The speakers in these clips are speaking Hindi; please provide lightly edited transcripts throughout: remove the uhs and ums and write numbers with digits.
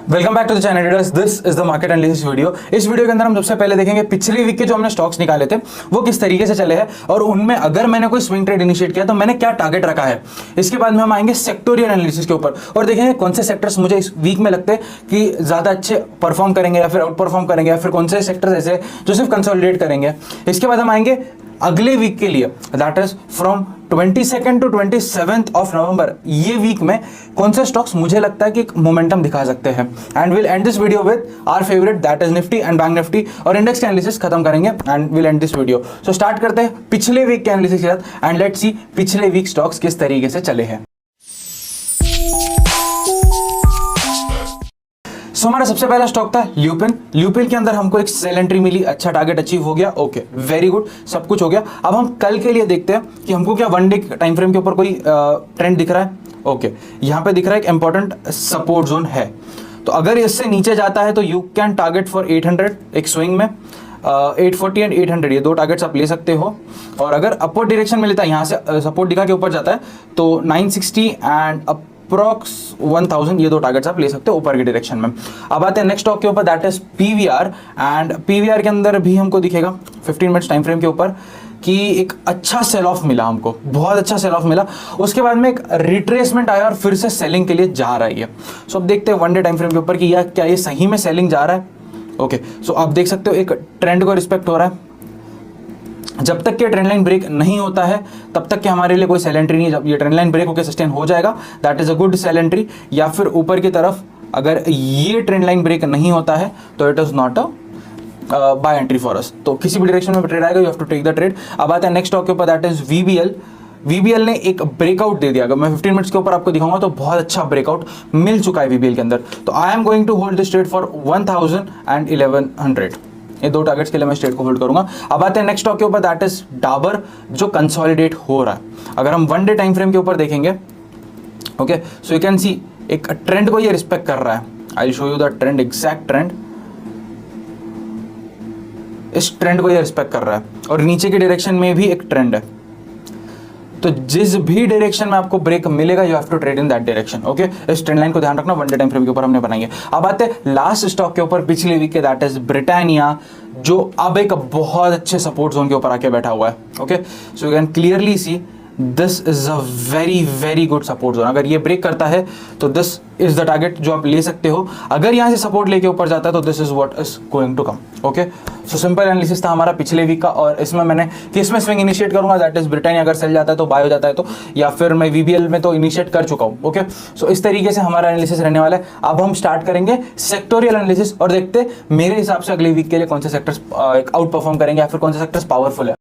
Welcome back to the channel traders. This is the market analysis video. इस वीडियो के अंदर हम सबसे पहले देखेंगे पिछली वीक के जो हमने स्टॉक्स निकाले थे वो किस तरीके से चले हैं और उनमें अगर मैंने कोई स्विंग ट्रेड इनिशिएट किया तो मैंने क्या टारगेट रखा है। इसके बाद में हम आएंगे सेक्टोरियल एनालिसिस के ऊपर और देखेंगे कौन से सेक्टर्स मुझे इस वीक में लगते हैं कि ज्यादा अच्छे परफॉर्म करेंगे या फिर आउट परफॉर्म करेंगे या फिर कौन से सेक्टर्स ऐसे जो सिर्फ कंसोलिडेट करेंगे। इसके बाद हम आएंगे अगले वीक के लिए, that is from 22 to 27 of November. ये वीक में कौन से स्टॉक्स मुझे लगता है कि मोमेंटम दिखा सकते हैं and we'll end this video with our favourite that is Nifty and bank Nifty और इंडेक्स के एनालिसिस खत्म करेंगे and we'll end this video. So start करते हैं पिछले वीक के एनालिसिस के साथ एंड लेट्स सी पिछले वीक स्टॉक्स किस तरीके से चले हैं। सो हमारा सबसे पहला स्टॉक था ल्यूपिन। ल्यूपिन के अंदर हमको एक सेल एंट्री मिली, अच्छा टारगेट अचीव हो गया, ओके वेरी गुड, सब कुछ हो गया। अब हम कल के लिए देखते हैं कि हमको क्या वन डे टाइम फ्रेम के ऊपर कोई ट्रेंड दिख रहा है। ओके यहाँ पे दिख रहा है एक इंपॉर्टेंट सपोर्ट जोन है, तो अगर इससे नीचे जाता है तो यू कैन टारगेट फॉर 800 एक स्विंग में 840 एंड 800 ये दो टारगेट्स आप ले सकते हो। और अगर अपवर्ड डायरेक्शन में लेता है, यहाँ से सपोर्ट दिखा के ऊपर जाता है तो 960 एंड अप्रॉक्स 1000 ये दो टारगेट्स आप ले सकते हो ऊपर की डायरेक्शन में। अब आते हैं नेक्स्ट स्टॉक के ऊपर, that is PVR and PVR के अंदर भी हमको दिखेगा 15 मिनट्स टाइम फ्रेम के ऊपर कि एक अच्छा सेल ऑफ मिला, हमको बहुत अच्छा सेल ऑफ मिला। उसके बाद में एक रिट्रेसमेंट आया और फिर से सेलिंग के लिए जा रही है। सो अब देखते हैं वन डे टाइम फ्रेम के ऊपर कि यार क्या ये सही में सेलिंग जा रहा है। ओके सो आप देख सकते हो एक ट्रेंड को रिस्पेक्ट हो रहा है। जब तक कि ट्रेंड लाइन ब्रेक नहीं होता है तब तक कि हमारे लिए कोई सेल एंट्री नहीं। जब ये ट्रेंड लाइन ब्रेक होकर सस्टेन हो जाएगा that is a good sell entry, या फिर ऊपर की तरफ अगर ये ट्रेंड लाइन ब्रेक नहीं होता है तो it is not a buy entry for us. तो किसी भी डायरेक्शन में ट्रेड आएगा, you have to take the trade. अब आता है नेक्स्ट स्टॉक के ऊपर, दैट इज वीबीएल। वीबीएल ने एक ब्रेकआउट दे दिया, अगर मैं 15 मिनट्स के ऊपर आपको दिखाऊंगा तो बहुत अच्छा ब्रेकआउट मिल चुका है वीबीएल के अंदर। तो I am going to hold this trade for 1000 and 1100। ये दो टारगेट्स के लिए मैं स्ट्रेट को होल्ड करूंगा। अब आते हैं नेक्स्ट स्टॉक के ऊपर, दैट इज डाबर जो कंसोलिडेट हो रहा है। अगर हम वन डे टाइम फ्रेम के ऊपर देखेंगे, okay so you can see एक ट्रेंड को ये रिस्पेक्ट कर रहा है। I will show you the trend, exact trend. इस ट्रेंड को ये रिस्पेक्ट कर रहा है और नीचे की डायरेक्शन में भी एक ट्रेंड है। तो जिस भी डायरेक्शन में आपको ब्रेक मिलेगा you have to trade in that direction. Okay इस ट्रेंड लाइन को ध्यान रखना, वन डे टाइम फ्रेम के ऊपर हमने बनाई है। अब आते हैं लास्ट स्टॉक के ऊपर पिछले वीक के, दैट इज ब्रिटानिया जो अब एक बहुत अच्छे सपोर्ट जोन के ऊपर आके बैठा हुआ है। Okay so you can clearly see this is a very very good support zone. अगर ये ब्रेक करता है तो दिस इज द टारगेट जो आप ले सकते हो। अगर यहाँ से सपोर्ट लेके ऊपर जाता है तो this is what is going to come. Okay so simple analysis था हमारा पिछले वीक का और इसमें मैंने किस में स्विंग इनिशिएट करूंगा, दैट इज ब्रिटानिया। अगर सेल जाता है तो बाय हो जाता है तो, या फिर मैं वीबीएल में तो इनिशिएट कर चुका हूँ। ओके सो इस तरीके से हमारा एनालिसिस रहने वाला है। अब हम स्टार्ट करेंगे सेक्टोरियल एनालिसिस और देखते हैं मेरे हिसाब से अगले वीक के लिए कौन से सेक्टर्स आउट परफॉर्म करेंगे या फिर कौन से सेक्टर्स पावरफुल है।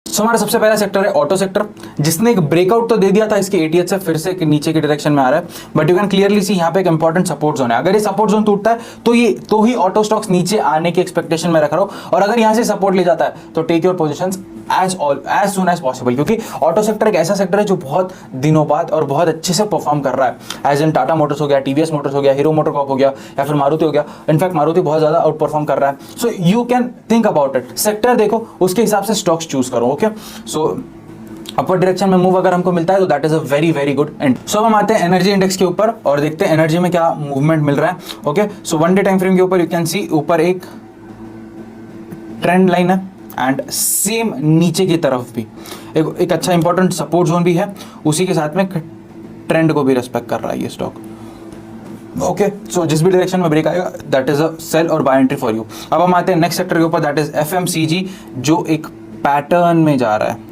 तो हमारा सबसे पहला सेक्टर है ऑटो सेक्टर, जिसने एक ब्रेकआउट तो दे दिया था इसके 80 से फिर से नीचे की डायरेक्शन में आ रहा है, but you can clearly see यहाँ पे एक इंपॉर्टेंट सपोर्ट जोन है। अगर ये सपोर्ट जोन टूटता है तो ही ऑटो स्टॉक्स नीचे आने की एक्सपेक्टेशन में रख रहा हूं। और अगर यहाँ से सपोर्ट ले जाता है तो take your positions as soon as possible, क्योंकि ऑटो सेक्टर एक ऐसा सेक्टर है जो बहुत दिनों बाद और बहुत अच्छे से परफॉर्म कर रहा है। एज इन टाटा मोटर्स हो गया, टीवीएस मोटर्स हो गया, हीरो मोटर कॉर्प हो गया, या फिर मारुति हो गया। इनफैक्ट मारुति बहुत ज्यादा आउट परफॉर्म कर रहा है। So you can think about it, sector देखो उसके हिसाब से स्टॉक्स चूज करो। ओके सो अपवर्ड डायरेक्शन में मूव अगर हमको मिलता है तो that is a very very good end. So हम आते हैं एनर्जी इंडेक्स के ऊपर और देखते हैं एनर्जी में क्या मूवमेंट मिल रहा है। Okay so one day time frame के ऊपर यू कैन सी ऊपर एक ट्रेंड लाइन है एंड सेम नीचे की तरफ भी एक अच्छा इंपॉर्टेंट सपोर्ट जोन भी है, उसी के साथ में ट्रेंड को भी रेस्पेक्ट कर रहा है ये स्टॉक। ओके सो जिस भी डायरेक्शन में ब्रेक आएगा दैट इज अ सेल और बाय एंट्री फॉर यू। अब हम आते हैं नेक्स्ट सेक्टर के ऊपर, दैट इज एफएमसीजी जो एक पैटर्न में जा रहा है।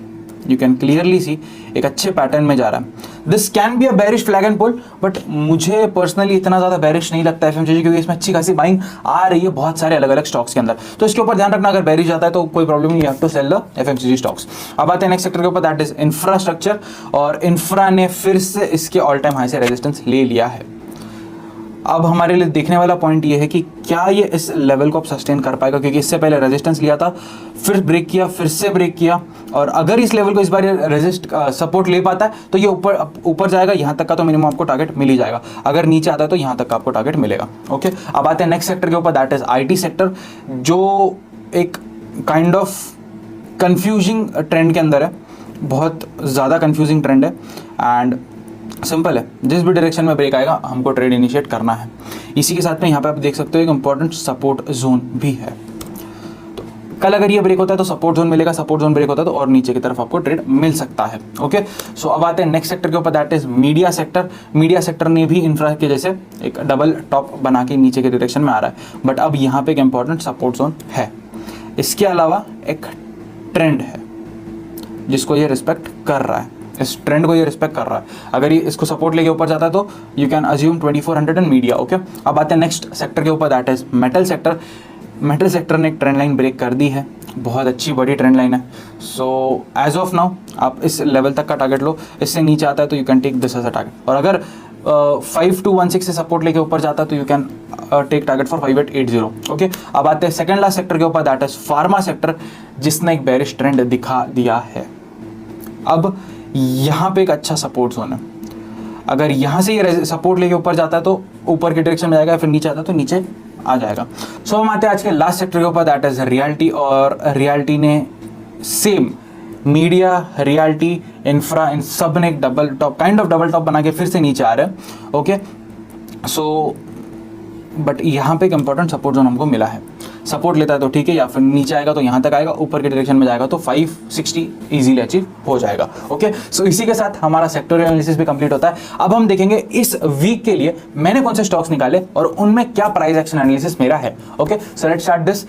यू कैन क्लियरली सी एक अच्छे पैटर्न में जा रहा है। This can be a bearish flag and pull, but मुझे पर्सनली इतना ज्यादा बेरिश नहीं लगता है एफएमसीजी, क्योंकि इसमें अच्छी खासी बाइंग आ रही है बहुत सारे अलग अलग स्टॉक्स के अंदर। तो इसके ऊपर ध्यान रखना, अगर बेरिश जाता है तो कोई प्रॉब्लम नहीं, you have to sell the FMCG stocks. अब आते हैं नेक्स्ट सेक्टर के ऊपर, दैट इज इंफ्रास्ट्रक्चर और इंफ्रा ने फिर से इसके ऑल टाइम हाई से रेजिस्टेंस ले लिया है। अब हमारे लिए देखने वाला पॉइंट ये है कि क्या ये इस लेवल को अब सस्टेन कर पाएगा, क्योंकि इससे पहले रेजिस्टेंस लिया था, फिर ब्रेक किया, फिर से ब्रेक किया, और अगर इस लेवल को इस बार सपोर्ट ले पाता है तो ये ऊपर जाएगा, यहाँ तक का तो मिनिमम आपको टारगेट मिल ही जाएगा। अगर नीचे आता है तो यहाँ तक का आपको टारगेट मिलेगा। ओके अब आते हैं नेक्स्ट सेक्टर के ऊपर, दैट इज आईटी सेक्टर जो एक काइंड ऑफ कंफ्यूजिंग ट्रेंड के अंदर है, बहुत ज़्यादा कंफ्यूजिंग ट्रेंड है एंड सिंपल है, जिस भी डायरेक्शन में ब्रेक आएगा हमको ट्रेड इनिशिएट करना है। इसी के साथ में यहाँ पे आप देख सकते हो एक इंपॉर्टेंट सपोर्ट जोन भी है। तो कल अगर ये ब्रेक होता है तो सपोर्ट जोन मिलेगा, सपोर्ट जोन ब्रेक होता है तो और नीचे की तरफ आपको ट्रेड मिल सकता है। ओके, सो अब आते हैं नेक्स्ट सेक्टर के ऊपर, that is media sector. Media sector ने भी इंफ्रा के जैसे एक डबल टॉप बना के नीचे के डायरेक्शन में आ रहा है, बट अब यहाँ पे एक इंपॉर्टेंट सपोर्ट जोन है। इसके अलावा एक ट्रेंड है जिसको ये रिस्पेक्ट कर रहा है, इस ट्रेंड को ये रिस्पेक्ट कर रहा है। अगर ये इसको सपोर्ट लेके ऊपर जाता है तो you can assume 2400 in media. Okay, अब आते हैं नेक्स्ट सेक्टर के ऊपर, that is metal sector. Metal sector ने एक ट्रेंड लाइन ब्रेक कर दी है, बहुत अच्छी बड़ी ट्रेंड लाइन है। सो एज ऑफ नाउ आप इस लेवल तक का टारगेट लो, इससे नीचे आता है तो you can take this as a target. और अगर 5216 से सपोर्ट लेके ऊपर जाता है तो you can take target for 5880। Okay, अब आते हैं सेकंड लास्ट सेक्टर के ऊपर, दैट इज फार्मा सेक्टर, जिसने एक बेरिश ट्रेंड दिखा दिया है। अब यहाँ पे एक अच्छा सपोर्ट जोन है, अगर यहाँ से ये सपोर्ट लेके ऊपर जाता है तो ऊपर की डायरेक्शन में जाएगा, फिर नीचे आता है तो नीचे आ जाएगा। सो हम आते हैं आज के लास्ट सेक्टर के ऊपर, दैट इज रियल्टी। और रियल्टी ने सेम मीडिया, रियल्टी, इंफ्रा, इन सब ने एक double top, kind of double top बना के फिर से नीचे आ रहे हैं। ओके, सो बट यहाँ पे एक इंपॉर्टेंट सपोर्ट जोन हमको मिला है। सपोर्ट लेता है तो ठीक है, या फिर नीचे आएगा तो यहाँ तक आएगा, ऊपर के डायरेक्शन में जाएगा तो 560 इजीली अचीव हो जाएगा। ओके, सो इसी के साथ हमारा सेक्टोरियल एनालिसिस भी कंप्लीट होता है। अब हम देखेंगे इस वीक के लिए मैंने कौन से स्टॉक्स निकाले और उनमें क्या प्राइस एक्शन एनालिसिस मेरा है। Okay, so let's start this.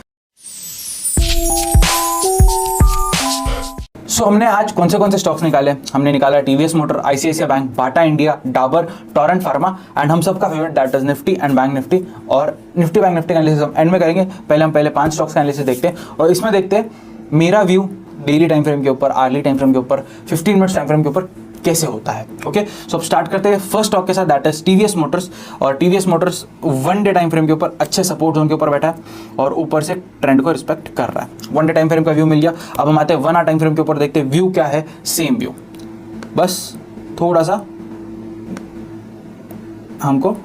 So हमने आज कौन से स्टॉक्स निकाले, हमने निकाला TVS motor, ICICI bank, Bata India, Dabur, Torrent Pharma and हम सबका favourite that is Nifty and bank Nifty. और निफ्टी बैंक निफ्टी का एनालिसिस हम एंड में करेंगे, पहले हम 5 स्टॉक्स का एनालिसिस देखते हैं और इसमें देखते हैं मेरा व्यू डेली टाइम फ्रेम के ऊपर, आर्ली टाइम फ्रेम के ऊपर, 15 मिनट्स टाइम फ्रेम के ऊपर कैसे होता है। ओके, सो अब स्टार्ट करते हैं फर्स्ट स्टॉक के साथ, दैट इज टीवीएस मोटर्स। और TVS Motors 1 day time frame के ऊपर अच्छे सपोर्ट जोन के ऊपर बैठा है और ऊपर से ट्रेंड को रिस्पेक्ट कर रहा है। 1 डे टाइम फ्रेम का व्यू मिल गया। अब हम आते हैं 1 आवर टाइम फ्रेम के ऊपर, देखते हैं व्यू क्या है। सेम व्यू, बस थोड़ा सा हमको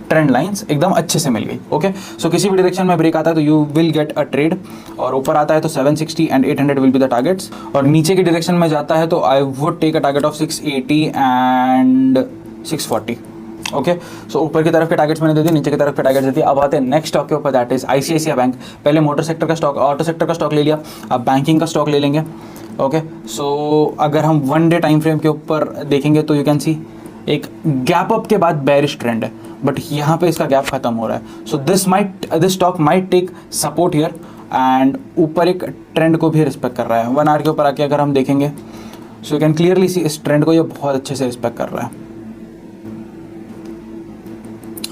ट्रेंड लाइंस एकदम अच्छे से मिल गई। ओके, सो किसी भी डायरेक्शन में ब्रेक आता है तो you will get a trade, और ऊपर आता है तो 760 and 800 will be the targets, और नीचे की डायरेक्शन में जाता है तो I would take a target of 680 and 640। Okay, so ऊपर की तरफ के टारगेट्स मैंने दे दिए, नीचे की तरफ के टारगेट्स दे दिए। अब आते हैं नेक्स्ट स्टॉक के ऊपर, दैट इज आईसीआईसीआई बैंक। पहले मोटर सेक्टर का स्टॉक, ऑटो सेक्टर का स्टॉक ले लिया, अब बैंकिंग का स्टॉक ले लेंगे। ओके, सो अगर हम 1 डे टाइम फ्रेम के ऊपर देखेंगे तो यू कैन सी एक गैप अप के बाद बेरिश ट्रेंड है, बट यहाँ पे इसका गैप खत्म हो रहा है। So this stock might take support here and ऊपर एक ट्रेंड को भी रिस्पेक्ट कर रहा है। 1 आवर के ऊपर आके अगर हम देखेंगे सो यू कैन क्लियरली सी इस ट्रेंड को ये बहुत अच्छे से रिस्पेक्ट कर रहा है।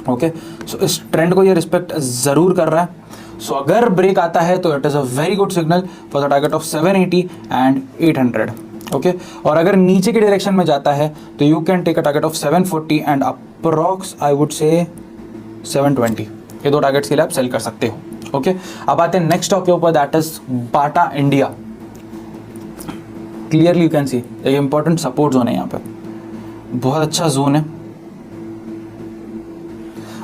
ओके, सो इस ट्रेंड को ये रिस्पेक्ट ज़रूर कर रहा है। सो अगर ब्रेक आता है तो it is a very good signal for the target of 780 and 800। Okay, और अगर नीचे की डायरेक्शन में जाता है तो you can take a target of 740 and approx I would say 720। ये 2 टारगेट्स के लिए आप सेल कर सकते हो। ओके, अब आते हैं नेक्स्ट स्टॉक के ऊपर, that is Bata India. Clearly you can see एक इंपॉर्टेंट सपोर्ट जोन है, यहाँ पे बहुत अच्छा जोन है।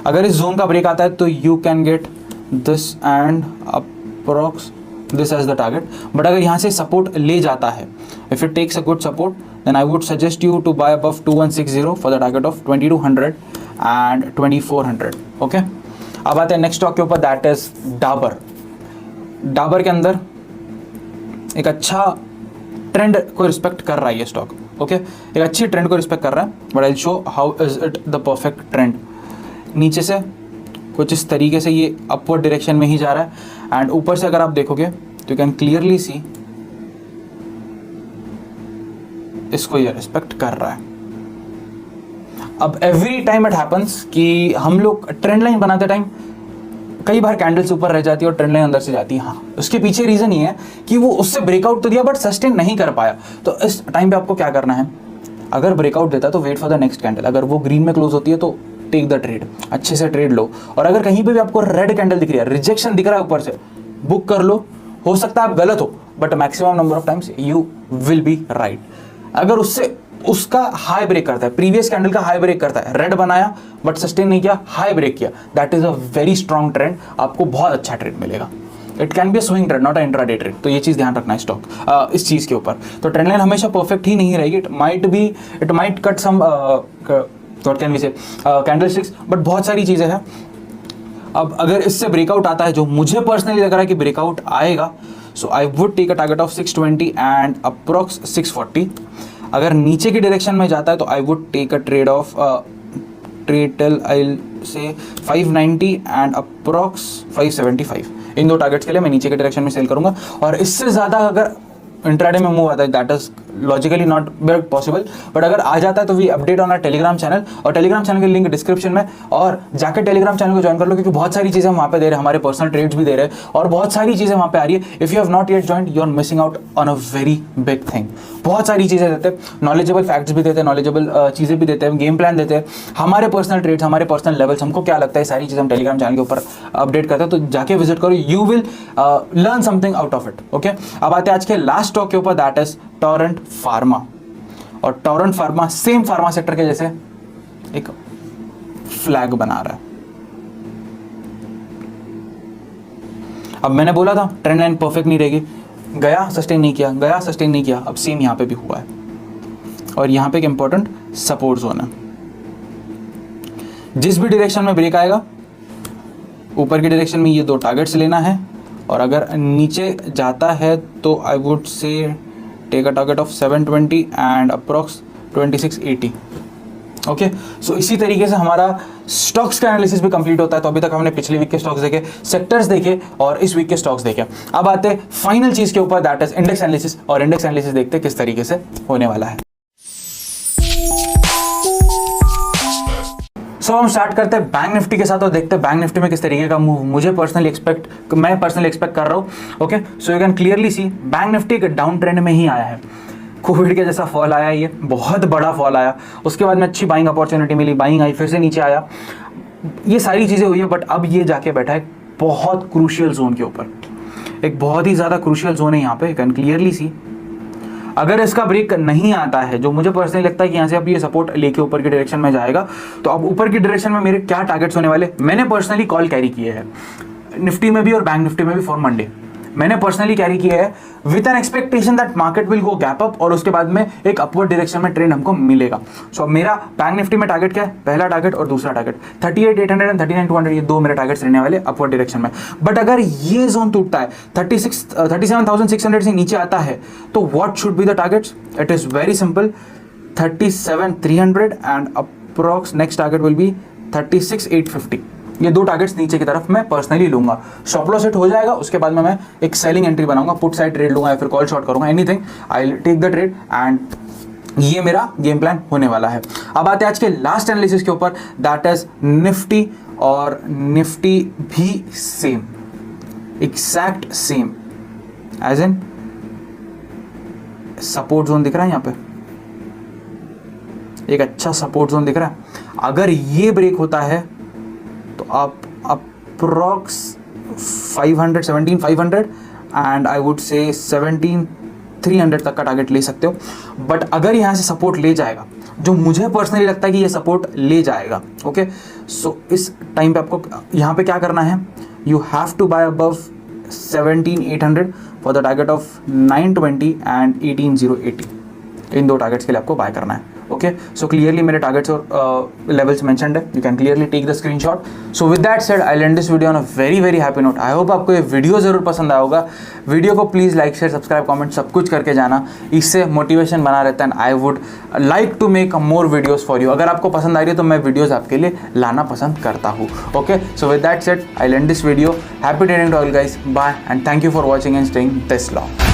अगर इस जोन का ब्रेक आता है तो you can get this and approx this as the target, but अगर यहाँ से सपोर्ट ले जाता है, if it takes a good support then I would suggest you to buy above 2160 for the target of 2200 and 2400। Okay, अब आते हैं नेक्स्ट स्टॉक के ऊपर, दैट इज डाबर। डाबर के अंदर एक अच्छा ट्रेंड को रिस्पेक्ट कर रहा है ये स्टॉक। ओके, एक अच्छी ट्रेंड को रिस्पेक्ट कर रहा है, but I show how is it the perfect trend. नीचे से कुछ इस तरीके से ये अपवर्ड डायरेक्शन में ही जा रहा है एंड ऊपर से अगर आप देखोगे तो यू कैन क्लियरली सी इसको ये रिस्पेक्ट कर रहा है। अब एवरी टाइम इट हैपन्स कि हम लोग ट्रेंड लाइन बनाते टाइम कई बार कैंडल्स ऊपर रह जाती है और ट्रेंड लाइन अंदर से जाती है। हाँ, उसके पीछे रीजन ये है कि वो उससे ब्रेकआउट तो दिया बट सस्टेन नहीं कर पाया। तो इस टाइम पे आपको क्या करना है, अगर ब्रेकआउट देता है तो wait for the next candle. अगर वो ग्रीन में क्लोज होती है तो टेक द ट्रेड, अच्छे से ट्रेड लो। और अगर कहीं पे भी आपको रेड कैंडल दिख रही है, रिजेक्शन दिख रहा है ऊपर से, बुक कर लो। हो सकता है आप गलत हो but maximum number of times you will be right. अगर उससे उसका हाई ब्रेक करता है, प्रीवियस कैंडल का हाई ब्रेक करता है, रेड बनाया बट सस्टेन नहीं किया, हाई ब्रेक किया, that is a very strong trend, आपको बहुत अच्छा ट्रेड मिलेगा। It can be a swing trade, not a intraday trade. तो ये चीज़ ध्यान रखना है स्टॉक इस चीज़ के ऊपर। तो ट्रेंड लाइन हमेशा परफेक्ट ही नहीं रहेगी, it might cut somewhat can we say candlesticks, but बहुत सारी चीज़ें हैं। अब अगर इससे ब्रेकआउट आता है, जो मुझे पर्सनली लग रहा है कि ब्रेकआउट आएगा, so I would take a target of 620 and approx 640। अगर नीचे की डायरेक्शन में जाता है तो I would take a trade of trade I से 590 एंड अप्रॉक्स 575। इन दो टारगेट्स के लिए मैं नीचे के डायरेक्शन में सेल करूंगा। और इससे ज़्यादा अगर इंट्राडे में मूव आता है, that is logically not very possible, but अगर आ जाता है तो we update on our Telegram channel, और टेलीग्राम चैनल की लिंक डिस्क्रिप्शन में, और जाकर टेलीग्राम चैनल को ज्वाइन कर लो, क्योंकि बहुत सारी चीज़ें हम वहाँ पे दे रहे हैं, हमारे पर्सनल ट्रेड्स भी दे रहे हैं और बहुत सारी चीज़ें वहाँ पे आ रही है। If you have not yet joined, you are missing out on a very big thing. बहुत सारी चीज़ें देते हैं, नॉलेजेबल फैक्ट्स भी देते हैं, नॉलेजेबल चीज़ें भी देते हैं, गेम प्लान देते हैं, हमारे पर्सनल ट्रेड्स, हमारे पर्सनल लेवल्स, हमको क्या लगता है सारी चीज़ें हम टेलीग्राम चैनल के ऊपर अपडेट करते हैं। तो जाके विजिट करो, you will learn something out of it. Okay, अब आते हैं आज के लास्ट स्टॉक के ऊपर, दैट इज टोरेंट फार्मा। और Torrent pharma same pharma sector के जैसे एक फ्लैग बना रहा है। अब मैंने बोला था ट्रेंड लाइन परफेक्ट नहीं रहेगी, गया सस्टेन नहीं किया, गया सस्टेन नहीं किया, अब सेम यहां पे भी हुआ है। और यहां पे एक इंपॉर्टेंट सपोर्ट जोन है, जिस भी डायरेक्शन में ब्रेक आएगा ऊपर की डायरेक्शन में ये दो टारगेट्स लेना है, और अगर नीचे जाता है तो I would say take a target of 720 and approx 2680। Okay, so इसी तरीके से हमारा स्टॉक्स का एनालिसिस भी कंप्लीट होता है। तो अभी तक हमने पिछले वीक के स्टॉक्स देखे, सेक्टर्स देखे और इस वीक के स्टॉक्स देखे। अब आते हैं फाइनल चीज के ऊपर, दैट इज इंडेक्स एनालिसिस। और इंडेक्स एनालिसिस देखते हैं किस तरीके से होने वाला है। सो हम स्टार्ट करते हैं बैंक निफ्टी के साथ और देखते हैं बैंक निफ्टी में किस तरीके का मूव मैं पर्सनली एक्सपेक्ट कर रहा हूँ। Okay, so you can clearly see bank Nifty एक डाउन ट्रेंड में ही आया है। कोविड के जैसा फॉल आया, ये बहुत बड़ा फॉल आया, उसके बाद में अच्छी buying opportunity milli, buying I, फिर से नीचे आया, ये सारी चीज़ें हुई है। बट अब ये जाके बैठा है बहुत क्रूशियल जोन के ऊपर, एक बहुत ही ज़्यादा क्रूशियल जोन है यहाँ पे, यू कैन क्लियरली सी। अगर इसका ब्रेक नहीं आता है, जो मुझे पर्सनली लगता है कि यहाँ से अब ये सपोर्ट लेके ऊपर की डायरेक्शन में जाएगा, तो अब ऊपर की डायरेक्शन में मेरे क्या टारगेट्स होने वाले, मैंने पर्सनली कॉल कैरी किए हैं निफ्टी में भी और बैंक निफ्टी में भी फॉर मंडे। मैंने पर्सनली कैरी किया है with an expectation that market will go gap up और उसके बाद में एक अपवर्ड डायरेक्शन में ट्रेंड हमको मिलेगा। सो मेरा बैंक निफ्टी में टारगेट क्या है, पहला टारगेट और दूसरा टारगेट 38,800 एंड 39,200, ये दो मेरे टारगेट्स रहने वाले अपवर्ड डायरेक्शन में। बट अगर ये जोन टूटता है 37,600 से नीचे आता है, तो what should be the targets? It is very simple, 37,300 and approx next target will be 36,850। ये दो टारगेट्स नीचे की तरफ मैं पर्सनली लूंगा। स्टॉप लॉस हिट हो जाएगा, उसके बाद में मैं एक सेलिंग एंट्री बनाऊंगा, पुट साइड ट्रेड लूंगा या फिर कॉल शॉर्ट करूंगा, anything, I will take the trade and ये मेरा गेम प्लान होने वाला है। अब आते हैं आज के लास्ट एनालिसिस के ऊपर, दैट इज निफ्टी। और निफ्टी भी same, exact same, as in support zone दिख रहा है यहाँ पे, एक अच्छा सपोर्ट जोन दिख रहा है। अगर ये ब्रेक होता है तो आप अप्रॉक्स 17,500 एंड आई वुड से 17,300 तक का टारगेट ले सकते हो। बट अगर यहाँ से सपोर्ट ले जाएगा, जो मुझे पर्सनली लगता है कि ये सपोर्ट ले जाएगा, ओके, सो इस टाइम पे आपको यहाँ पे क्या करना है, you have to buy above 17,800 for the target of 920 and 18,080। इन दो टारगेट्स के लिए आपको बाय करना है। ओके, सो क्लियरली मेरे टारगेट्स और लेवल्स मेंशन्ड है, you can clearly take the screenshot. So with that said, I end this video on a very very happy note. I hope आपको ये वीडियो जरूर पसंद आया होगा। वीडियो को please like share subscribe comment सब कुछ करके जाना, इससे मोटिवेशन बना रहता है and I would like to make more videos for you. अगर आपको पसंद आ रही है तो मैं वीडियोज़ आपके लिए लाना पसंद करता हूँ। Okay, so with that said, I end this video. Happy trading to all guys, bye and thank you for watching and staying this long.